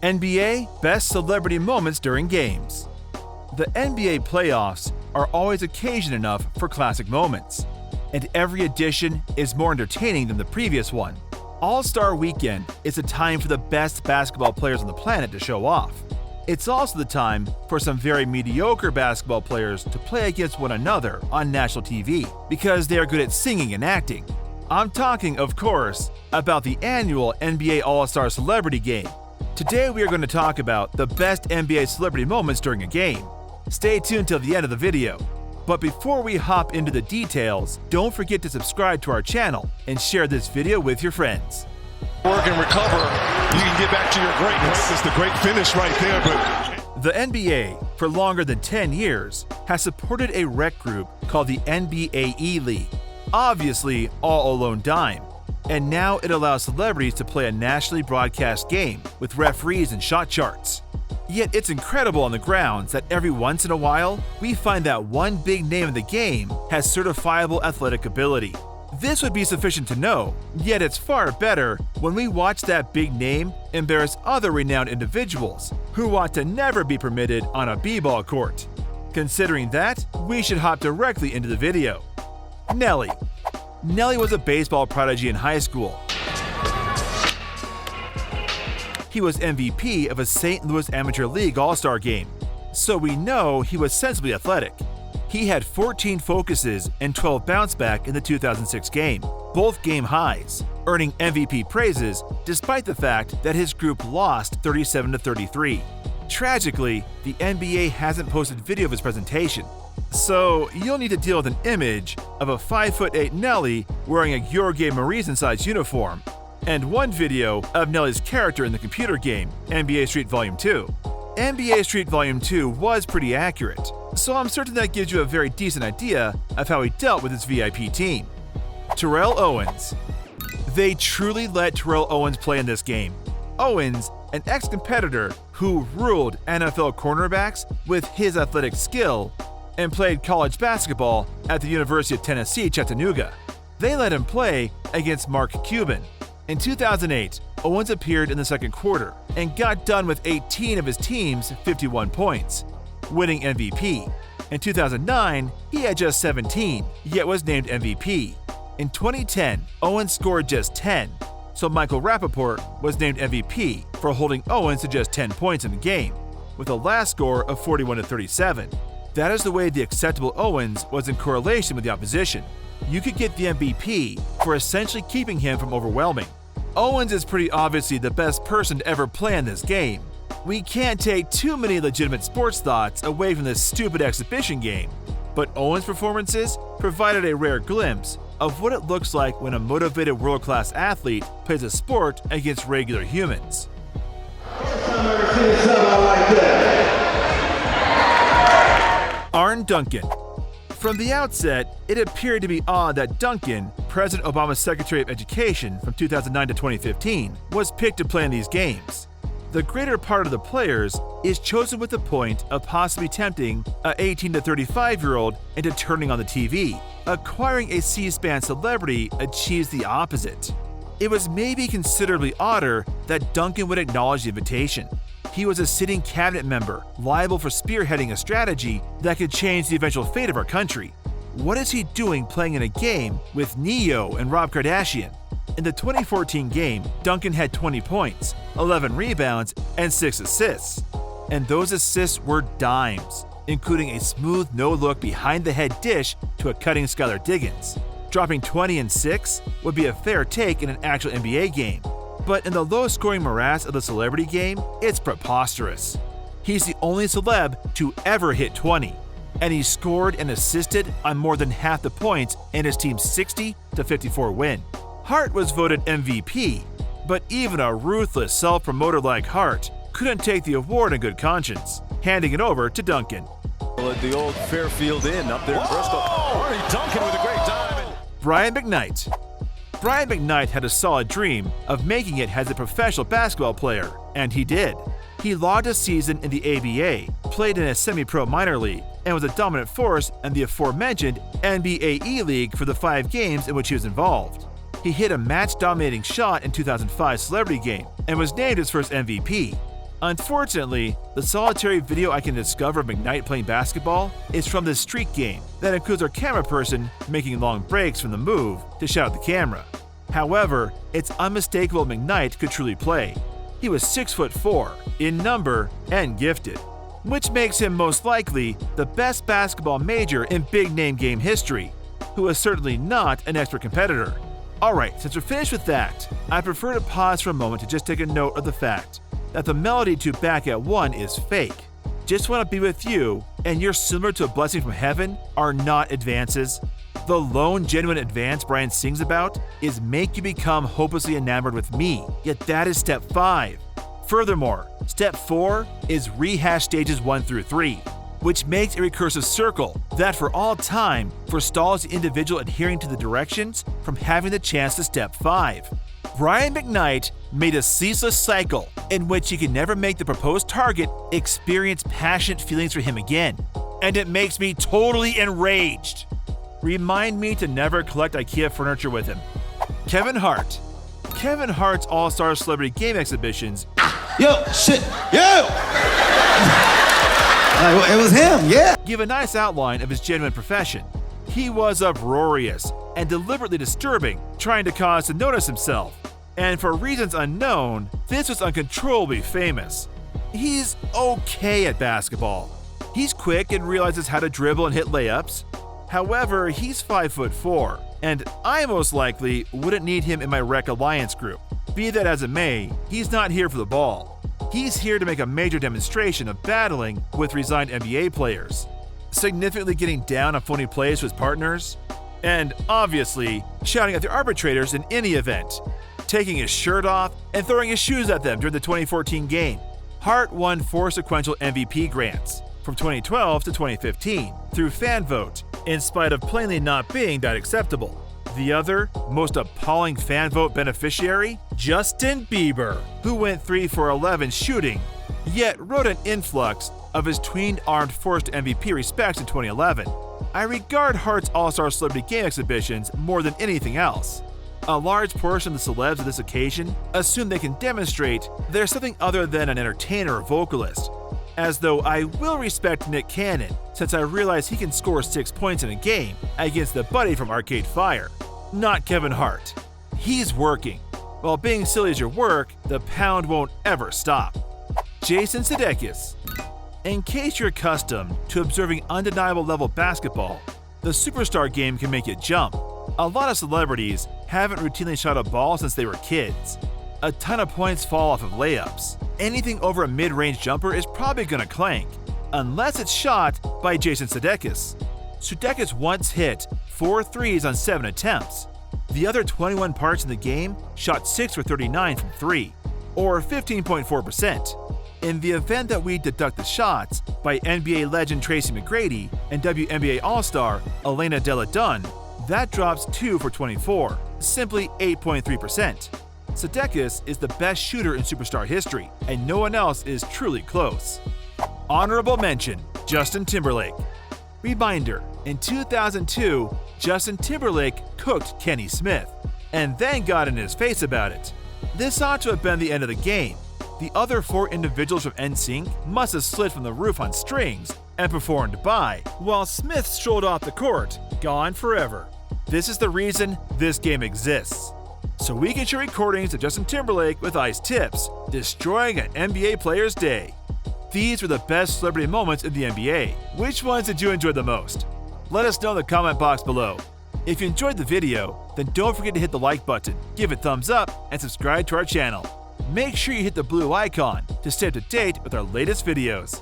NBA Best Celebrity Moments During Games. The NBA playoffs are always occasion enough for classic moments, and every edition is more entertaining than the previous one. All-Star Weekend is a time for the best basketball players on the planet to show off. It's also the time for some very mediocre basketball players to play against one another on national TV because they are good at singing and acting. I'm talking, of course, about the annual NBA All-Star Celebrity Game. Today we are going to talk about the best NBA celebrity moments during a game. Stay tuned till the end of the video. But before we hop into the details, don't forget to subscribe to our channel and share this video with your friends. Work and recover, you can get back to your greatness. It's the great finish right there. But the NBA, for longer than 10 years, has supported a rec group called the NBA League. Obviously, all alone dime. And now it allows celebrities to play a nationally broadcast game with referees and shot charts. Yet it's incredible on the grounds that every once in a while, we find that one big name in the game has certifiable athletic ability. This would be sufficient to know, yet it's far better when we watch that big name embarrass other renowned individuals who ought to never be permitted on a b-ball court. Considering that, we should hop directly into the video. Nelly. Nelly was a baseball prodigy in high school. He was MVP of a St. Louis Amateur League All-Star game, so we know he was sensibly athletic. He had 14 focuses and 12 bounce back in the 2006 game, both game highs, earning MVP praises despite the fact that his group lost 37-33. Tragically, the NBA hasn't posted video of his presentation, so you'll need to deal with an image of a 5'8" Nelly wearing a Jorge Maurice-sized uniform, and one video of Nelly's character in the computer game, NBA Street Volume 2. NBA Street Volume 2 was pretty accurate, so I'm certain that gives you a very decent idea of how he dealt with his VIP team. Terrell Owens. They truly let Terrell Owens play in this game. Owens, an ex-competitor who ruled NFL cornerbacks with his athletic skill and played college basketball at the University of Tennessee, Chattanooga. They let him play against Mark Cuban. In 2008, Owens appeared in the second quarter and got done with 18 of his team's 51 points, winning MVP. In 2009, he had just 17, yet was named MVP. In 2010, Owens scored just 10, so Michael Rappaport was named MVP for holding Owens to just 10 points in the game, with a last score of 41-37. That is the way the acceptable Owens was in correlation with the opposition. You could get the MVP for essentially keeping him from overwhelming. Owens is pretty obviously the best person to ever play in this game. We can't take too many legitimate sports thoughts away from this stupid exhibition game, but Owens' performances provided a rare glimpse of what it looks like when a motivated world-class athlete plays a sport against regular humans. Arne Duncan. From the outset, it appeared to be odd that Duncan, President Obama's Secretary of Education from 2009 to 2015, was picked to play in these games. The greater part of the players is chosen with the point of possibly tempting a 18 to 35-year-old into turning on the TV. Acquiring a C-SPAN celebrity achieves the opposite. It was maybe considerably odder that Duncan would acknowledge the invitation. He was a sitting cabinet member, liable for spearheading a strategy that could change the eventual fate of our country. What is he doing playing in a game with Neo and Rob Kardashian? In the 2014 game, Duncan had 20 points, 11 rebounds, and 6 assists. And those assists were dimes, including a smooth no-look behind-the-head dish to a cutting Skylar Diggins. Dropping 20 and 6 would be a fair take in an actual NBA game. But in the low-scoring morass of the celebrity game, it's preposterous. He's the only celeb to ever hit 20, and he scored and assisted on more than half the points in his team's 60-54 win. Hart was voted MVP, but even a ruthless self-promoter like Hart couldn't take the award in good conscience, handing it over to Duncan. At the old Fairfield Inn up there in Bristol. Arne Duncan with a great time. Brian McKnight. Brian McKnight had a solid dream of making it as a professional basketball player, and he did. He logged a season in the ABA, played in a semi-pro minor league, and was a dominant force in the aforementioned NBA League for the 5 games in which he was involved. He hit a match-dominating shot in 2005 Celebrity Game and was named his first MVP. Unfortunately, the solitary video I can discover of McKnight playing basketball is from this streak game that includes our camera person making long breaks from the move to shout at the camera. However, it's unmistakable McKnight could truly play. He was 6'4" in number and gifted, which makes him most likely the best basketball major in big-name game history, who is certainly not an expert competitor. Alright, since we're finished with that, I prefer to pause for a moment to just take a note of the fact that the melody to Back at One is fake. Just Want to Be With You and You're Similar to a Blessing from Heaven are not advances. The lone genuine advance Brian sings about is Make You Become Hopelessly Enamored with Me, yet that is step 5. Furthermore, step 4 is rehash stages 1 through 3, which makes a recursive circle that for all time forestalls the individual adhering to the directions from having the chance to step 5. Brian McKnight made a ceaseless cycle in which he can never make the proposed target experience passionate feelings for him again, and it makes me totally enraged. Remind me to never collect IKEA furniture with him. Kevin Hart. Kevin Hart's All-Star Celebrity Game exhibitions. Yo, shit, yo! It was him, yeah! Give a nice outline of his genuine profession. He was uproarious and deliberately disturbing, trying to cause to notice himself. And for reasons unknown, this was uncontrollably famous. He's okay at basketball. He's quick and realizes how to dribble and hit layups. However, he's 5'4", and I most likely wouldn't need him in my Rec Alliance group. Be that as it may, he's not here for the ball. He's here to make a major demonstration of battling with resigned NBA players, significantly getting down on phony plays with partners, and obviously shouting at the arbitrators in any event, taking his shirt off and throwing his shoes at them during the 2014 game. Hart won 4 sequential MVP grants from 2012 to 2015 through fan vote, in spite of plainly not being that acceptable. The other, most appalling fan vote beneficiary? Justin Bieber, who went 3 for 11 shooting, yet wrote an influx of his tweened Armed Force to MVP respects in 2011. I regard Hart's All-Star Celebrity Game exhibitions more than anything else. A large portion of the celebs of this occasion assume they can demonstrate they're something other than an entertainer or vocalist, as though I will respect Nick Cannon since I realize he can score 6 points in a game against the buddy from Arcade Fire. Not Kevin Hart. He's working. While being silly is your work, the pound won't ever stop. Jason Sudeikis. In case you're accustomed to observing undeniable level basketball, the superstar game can make you jump. A lot of celebrities haven't routinely shot a ball since they were kids. A ton of points fall off of layups. Anything over a mid-range jumper is probably gonna clank, unless it's shot by Jason Sudeikis. Sudeikis once hit 4 threes on 7 attempts. The other 21 parts in the game shot 6 for 39 from 3, or 15.4%. In the event that we deduct the shots by NBA legend Tracy McGrady and WNBA All-Star Elena Delle Donne, that drops 2 for 24, simply 8.3%. Sudeikis is the best shooter in superstar history, and no one else is truly close. Honorable mention, Justin Timberlake. Reminder, in 2002, Justin Timberlake cooked Kenny Smith, and then got in his face about it. This ought to have been the end of the game. The other 4 individuals from NSYNC must have slid from the roof on strings and performed by, while Smith strolled off the court, gone forever. This is the reason this game exists. So we can share recordings of Justin Timberlake with ice tips, destroying an NBA player's day. These were the best celebrity moments in the NBA. Which ones did you enjoy the most? Let us know in the comment box below. If you enjoyed the video, then don't forget to hit the like button, give it thumbs up, and subscribe to our channel. Make sure you hit the blue icon to stay up to date with our latest videos.